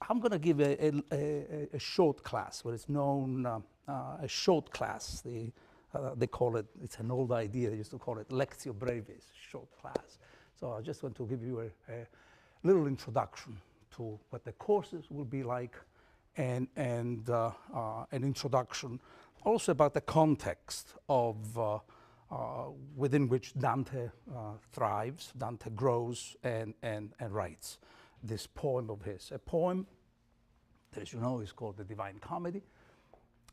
I'm going to give a short class, what is known a short class. They call it, it's an old idea, they used to call it Lectio Brevis, short class. So I just want to give you a little introduction to what the courses will be like, and an introduction also about the context of within which Dante thrives, Dante grows and writes this poem of his. A poem that, as you know, is called the Divine Comedy.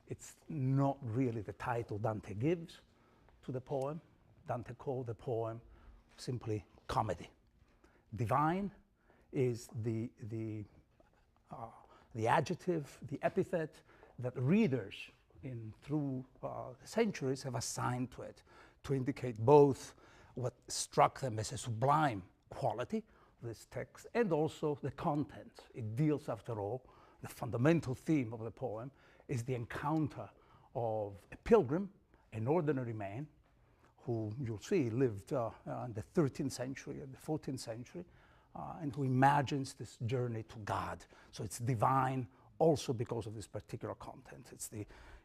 It's not really the title Dante gives to the poem. Dante called the poem simply comedy. Divine is the adjective, the epithet that readers through the centuries have assigned to it to indicate both what struck them as a sublime quality of this text and also the content. It deals, after all, the fundamental theme of the poem is the encounter of a pilgrim, an ordinary man, who you'll see lived in the 13th century and the 14th century, and who imagines this journey to God. So it's divine also because of this particular content.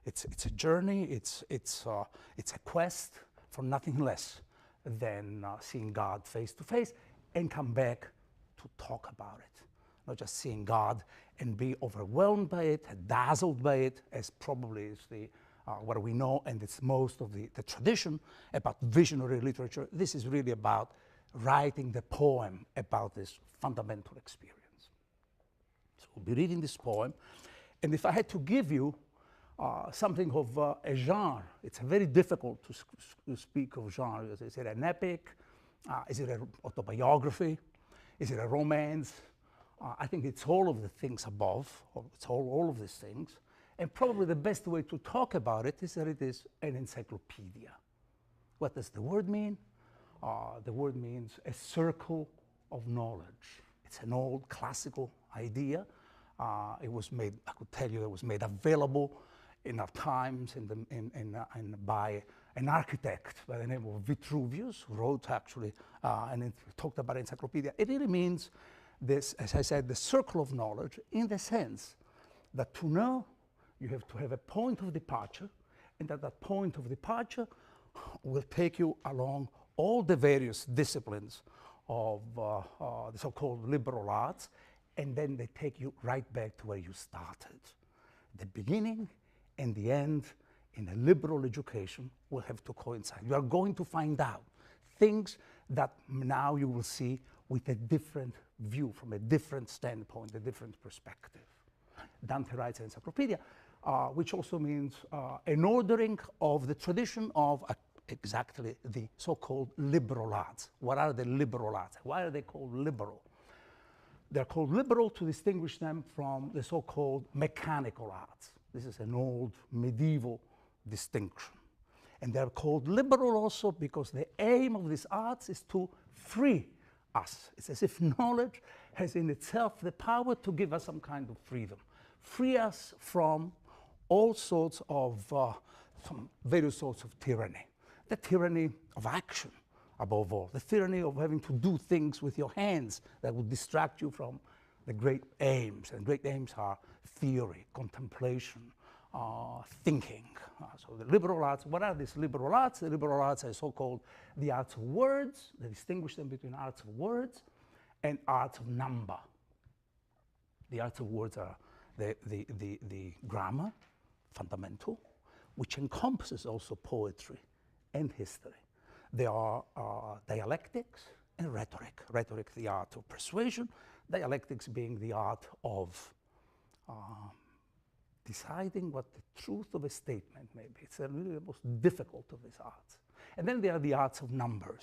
It's a journey, it's a quest for nothing less than seeing God face to face and come back to talk about it. Not just seeing God and be overwhelmed by it, dazzled by it, as probably is what we know, and it's most of the tradition about visionary literature. This is really about writing the poem about this fundamental experience. So we'll be reading this poem, and if I had to give you something of a genre, it's very difficult to speak of genre. Is it an epic? Is it an autobiography? Is it a romance? I think it's all of the things above, or it's all of these things. And probably the best way to talk about it is that it is an encyclopedia. What does the word mean? The word means a circle of knowledge. It's an old classical idea. It was made, I could tell you, it was made available in our times by an architect by the name of Vitruvius, who wrote actually and talked about encyclopedia. It really means this, as I said, the circle of knowledge, in the sense that to know, you have to have a point of departure, and that point of departure will take you along all the various disciplines of the so-called liberal arts, and then they take you right back to where you started. The beginning and the end in a liberal education will have to coincide. You are going to find out things that now you will see with a different view, from a different standpoint, a different perspective. Dante writes an encyclopedia, which also means an ordering of the tradition of exactly the so-called liberal arts. What are the liberal arts? Why are they called liberal? They're called liberal to distinguish them from the so-called mechanical arts. This is an old medieval distinction. And they're called liberal also because the aim of these arts is to free us. It's as if knowledge has in itself the power to give us some kind of freedom. Free us from all sorts of, from various sorts of tyranny. The tyranny of action, above all. The tyranny of having to do things with your hands that would distract you from the great aims. And great aims are theory, contemplation, thinking. So the liberal arts, what are these liberal arts? The liberal arts are so-called the arts of words. They distinguish them between arts of words and arts of number. The arts of words are the grammar, fundamental, which encompasses also poetry and history. There are dialectics and rhetoric. Rhetoric, the art of persuasion, dialectics being the art of deciding what the truth of a statement may be. It's really the most difficult of these arts. And then there are the arts of numbers.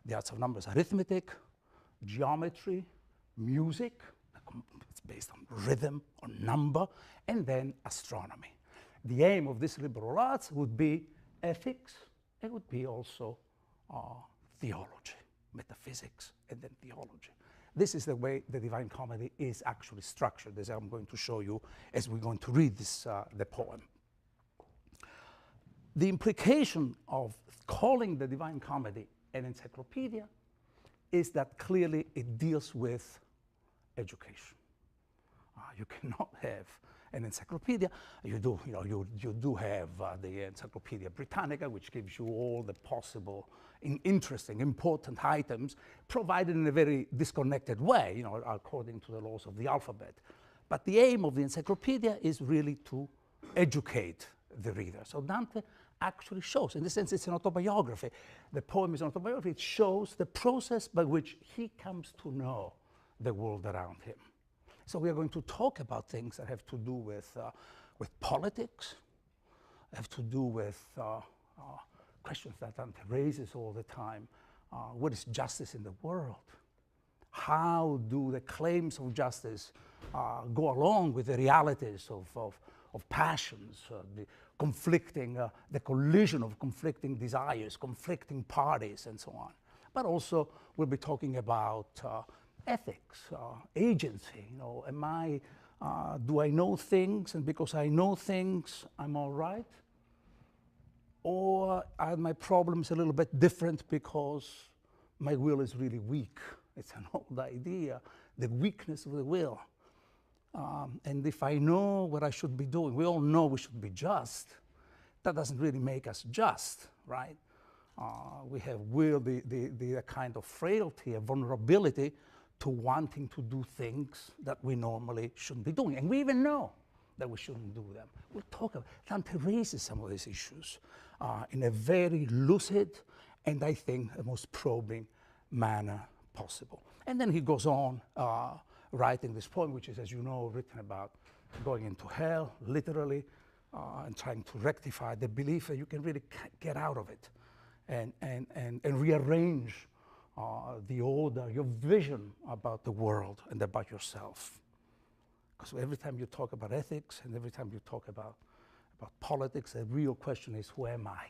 The arts of numbers, arithmetic, geometry, music, it's based on rhythm or number, and then astronomy. The aim of this liberal arts would be ethics. It would be also theology, metaphysics, and then theology. This is the way the Divine Comedy is actually structured, as I'm going to show you as we're going to read this, the poem. The implication of calling the Divine Comedy an encyclopedia is that clearly it deals with education. You cannot have an encyclopedia. You do have the Encyclopedia Britannica, which gives you all the possible interesting, important items, provided in a very disconnected way, according to the laws of the alphabet. But the aim of the encyclopedia is really to educate the reader. So Dante actually shows, in the sense it's an autobiography. The poem is an autobiography. It shows the process by which he comes to know the world around him. So we are going to talk about things that have to do with politics, have to do with questions that Dante raises all the time. What is justice in the world? How do the claims of justice go along with the realities of passions, the collision of conflicting desires, conflicting parties, and so on. But also, we'll be talking about ethics, agency. Do I know things, and because I know things, I'm all right? Or are my problems a little bit different because my will is really weak? It's an old idea, the weakness of the will. And if I know what I should be doing, we all know we should be just. That doesn't really make us just, right? We have will, the kind of frailty, a vulnerability to wanting to do things that we normally shouldn't be doing. And we even know that we shouldn't do them. We'll talk about, Dante raises some of these issues in a very lucid and I think the most probing manner possible. And then he goes on writing this poem, which is, as you know, written about going into hell, literally, and trying to rectify the belief that you can really get out of it and rearrange the order, your vision about the world and about yourself. Because every time you talk about ethics and every time you talk about politics, the real question is, who am I?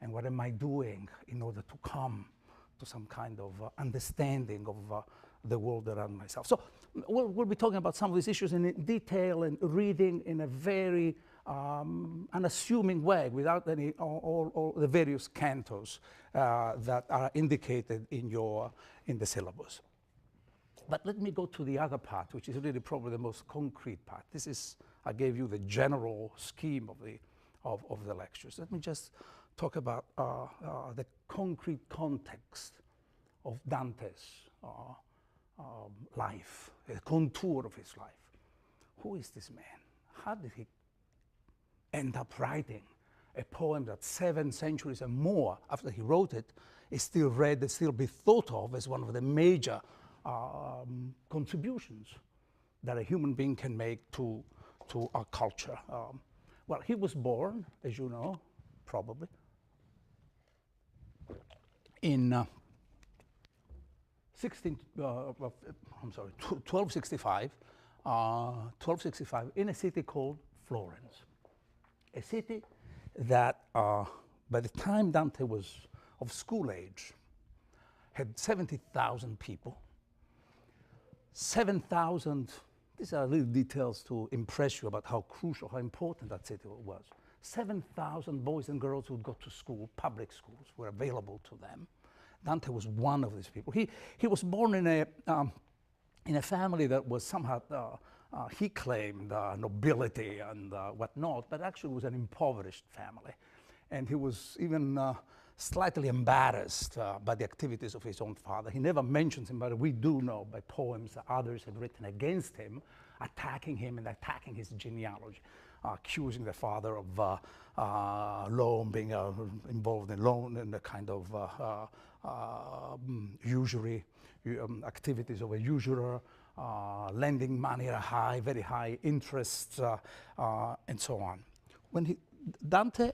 And what am I doing in order to come to some kind of understanding of the world around myself? So we'll be talking about some of these issues in detail and reading in a very unassuming way, without any all the various cantos that are indicated in the syllabus. But let me go to the other part, which is really probably the most concrete part. This is, I gave you the general scheme of the lectures. Let me just talk about the concrete context of Dante's life, the contour of his life. Who is this man? How did he end up writing a poem that 7 centuries and more after he wrote it is still read and still be thought of as one of the major contributions that a human being can make to our culture? Well, he was born, as you know, probably, in 1265 in a city called Florence. A city that, by the time Dante was of school age, had 70,000 people. 7,000, these are little details to impress you about how crucial, how important that city was. 7,000 boys and girls who would go to school, public schools, were available to them. Dante was one of these people. He was born in a family that was somehow, he claimed, nobility and whatnot, but actually was an impoverished family. And he was even slightly embarrassed by the activities of his own father. He never mentions him, but we do know by poems that others have written against him, attacking him and attacking his genealogy, accusing the father of loan, being involved in loan and the kind of usury activities of a usurer, lending money at a very high interest, and so on. When Dante,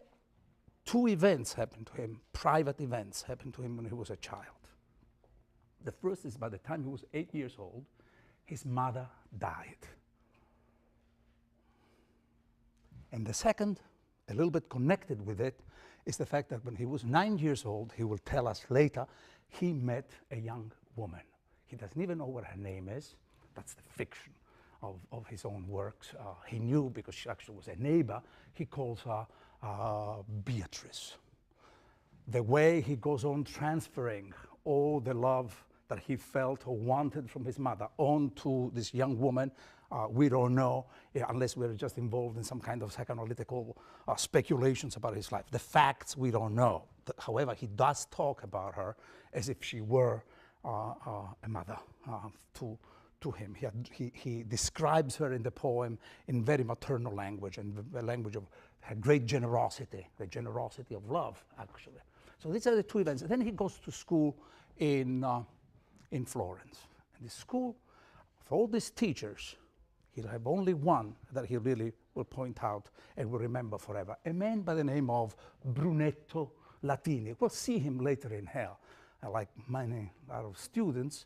2 events happened to him, private events happened to him when he was a child. The first is by the time he was 8 years old, his mother died. And the second, a little bit connected with it, is the fact that when he was 9 years old, he will tell us later, he met a young woman. He doesn't even know what her name is. That's the fiction of his own works. He knew because she actually was a neighbor. He calls her Beatrice. The way he goes on transferring all the love that he felt or wanted from his mother onto this young woman We don't know unless we're just involved in some kind of psychoanalytical speculations about his life. The facts we don't know. However, he does talk about her as if she were a mother to him. He describes her in the poem in very maternal language, and the language of her great generosity, the generosity of love, actually. So these are the two events. Then he goes to school in Florence. And the school, for all these teachers, he'll have only one that he really will point out and will remember forever. A man by the name of Brunetto Latini. We'll see him later in hell. Like many of students,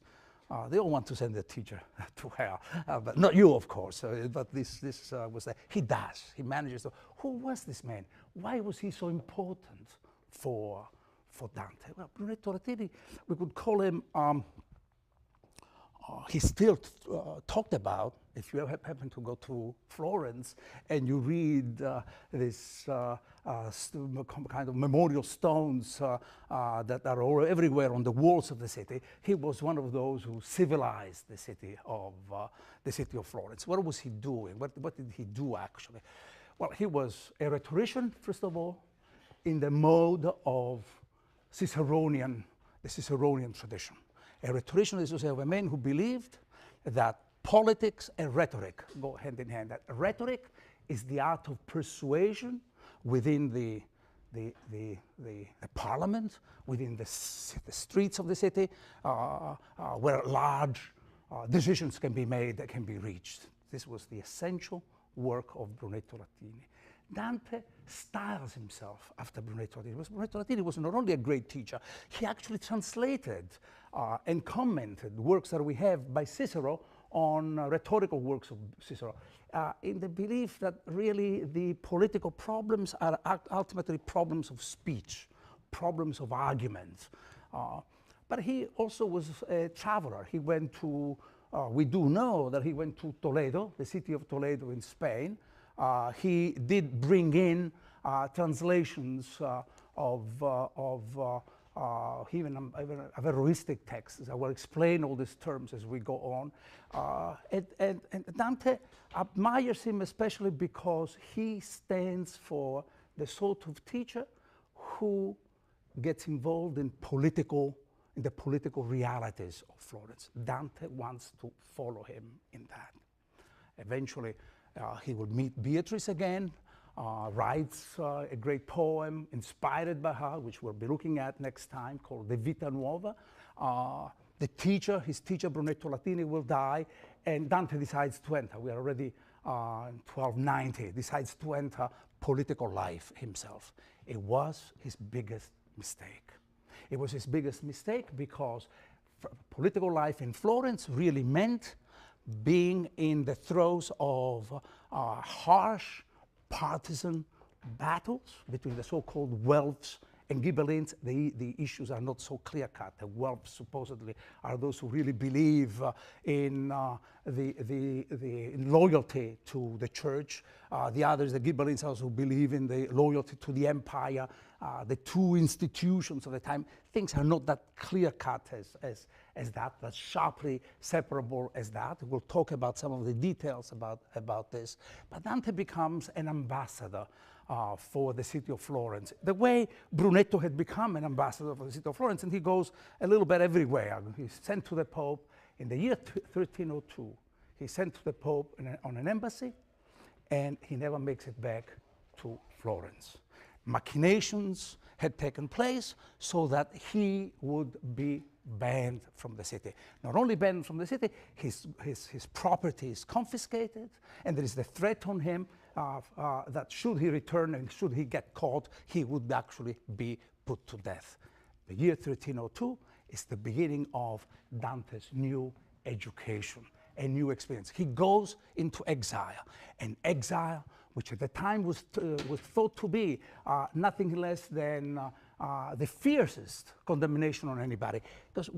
they all want to send their teacher to hell, but not you, of course. But this was that. He does. He manages to. Who was this man? Why was he so important for Dante? Well, Brunetto Latini, we could call him. He's still talked about. If you happen to go to Florence and you read this kind of memorial stones that are all everywhere on the walls of the city, he was one of those who civilized the city of Florence. What was he doing? What did he do actually? Well, he was a rhetorician, first of all, in the mode of the Ciceronian tradition. A rhetorician is to say of a man who believed that politics and rhetoric go hand in hand. That rhetoric is the art of persuasion within the parliament, within the streets of the city, where large decisions can be made, that can be reached. This was the essential work of Brunetto Latini. Dante styles himself after Brunetto Latini. Brunetto Latini was not only a great teacher, he actually translated and commented works that we have by Cicero on rhetorical works of Cicero, in the belief that really the political problems are ultimately problems of speech, problems of argument. But he also was a traveler. He went to, we do know that he went to Toledo, the city of Toledo in Spain. He did bring in translations of even Averroistic texts. I will explain all these terms as we go on. And Dante admires him especially because he stands for the sort of teacher who gets involved in the political realities of Florence. Dante wants to follow him in that. Eventually, he will meet Beatrice again, writes a great poem inspired by her, which we'll be looking at next time, called the Vita Nuova. His teacher, Brunetto Latini, will die, and Dante decides to enter. We are already in 1290, decides to enter political life himself. It was his biggest mistake. It was his biggest mistake because political life in Florence really meant being in the throes of harsh partisan battles between the so-called Guelphs and Ghibellines. The issues are not so clear-cut. The Guelphs supposedly are those who really believe in loyalty to the church. The others, the Ghibellines, also believe in the loyalty to the empire. The two institutions of the time, things are not that clear-cut as that, that's sharply separable as that. We'll talk about some of the details about this. But Dante becomes an ambassador for the city of Florence, the way Brunetto had become an ambassador for the city of Florence, and he goes a little bit everywhere. He's sent to the Pope in the year 1302. He's sent to the Pope on an embassy, and he never makes it back to Florence. Machinations had taken place so that he would be banned from the city. Not only banned from the city, his property is confiscated, and there is the threat on him that should he return and should he get caught, he would actually be put to death. The year 1302 is the beginning of Dante's new education, a new experience. He goes into exile, an exile which at the time was thought to be nothing less than the fiercest condemnation on anybody. Because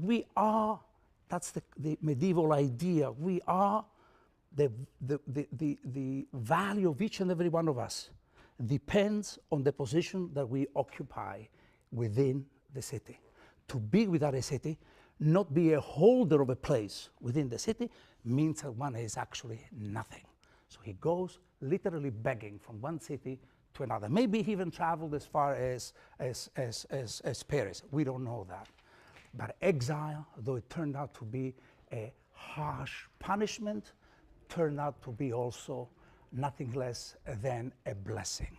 that's the medieval idea, we are, the value of each and every one of us depends on the position that we occupy within the city. To be without a city, not be a holder of a place within the city, means that one is actually nothing. So he goes literally begging from one city to another. Maybe he even traveled as far as Paris. We don't know that. But exile, though it turned out to be a harsh punishment, turned out to be also nothing less than a blessing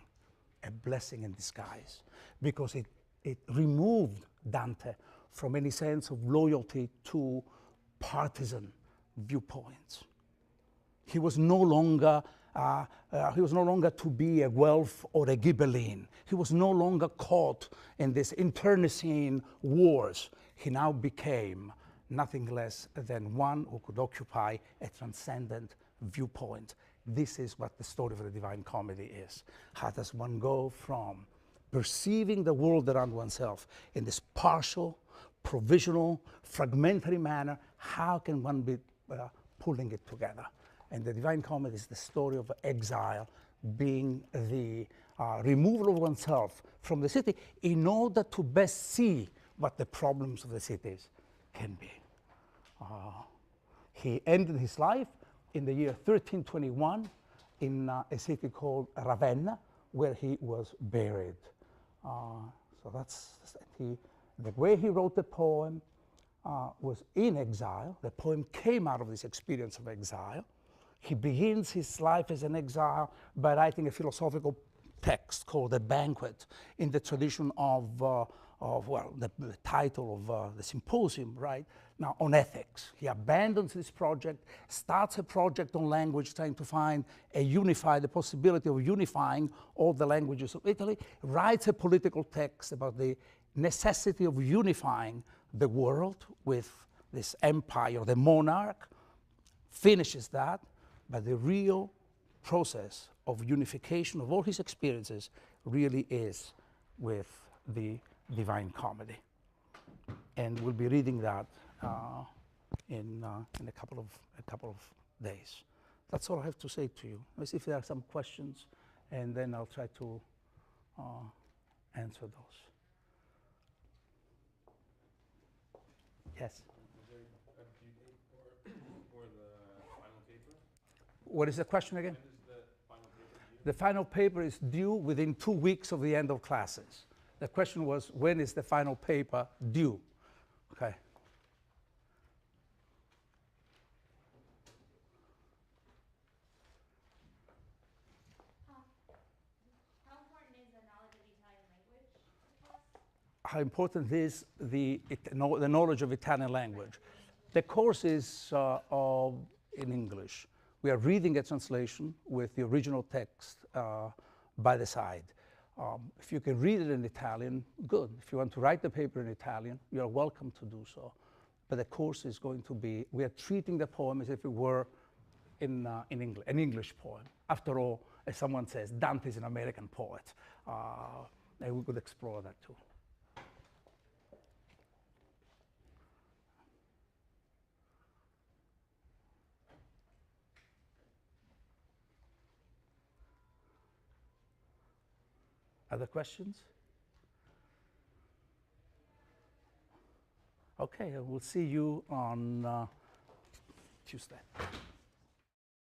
in disguise, because it removed Dante from any sense of loyalty to partisan viewpoints. He was no longer to be a Guelph or a Ghibelline. He was no longer caught in this internecine wars. He now became nothing less than one who could occupy a transcendent viewpoint. This is what the story of the Divine Comedy is. How does one go from perceiving the world around oneself in this partial, provisional, fragmentary manner? How can one be pulling it together? And the Divine Comedy is the story of exile, being the removal of oneself from the city in order to best see what the problems of the cities can be. He ended his life in the year 1321 in a city called Ravenna, where he was buried. So that's the way he wrote the poem was in exile. The poem came out of this experience of exile. He begins his life as an exile by writing a philosophical text called The Banquet, in the tradition of the title of the symposium, right? Now, on ethics. He abandons this project, starts a project on language, trying to find the possibility of unifying all the languages of Italy, writes a political text about the necessity of unifying the world with this empire, the monarch, finishes that, but the real process of unification of all his experiences really is with the Divine Comedy. And we'll be reading that in a couple of days. That's all I have to say to you. Let's see if there are some questions, and then I'll try to answer those. Yes? Is there a due date for the final paper? What is the question again? When is the final paper due? The final paper is due within 2 weeks of the end of classes. The question was, when is the final paper due? Okay. How important is the knowledge of Italian language to us? How important is the knowledge of Italian language? The course is in English. We are reading a translation with the original text by the side. If you can read it in Italian, good. If you want to write the paper in Italian, you are welcome to do so. But the course is going to be, we are treating the poem as if it were in English, an English poem. After all, as someone says, Dante is an American poet. And we could explore that too. Other questions? Okay, we'll see you on Tuesday.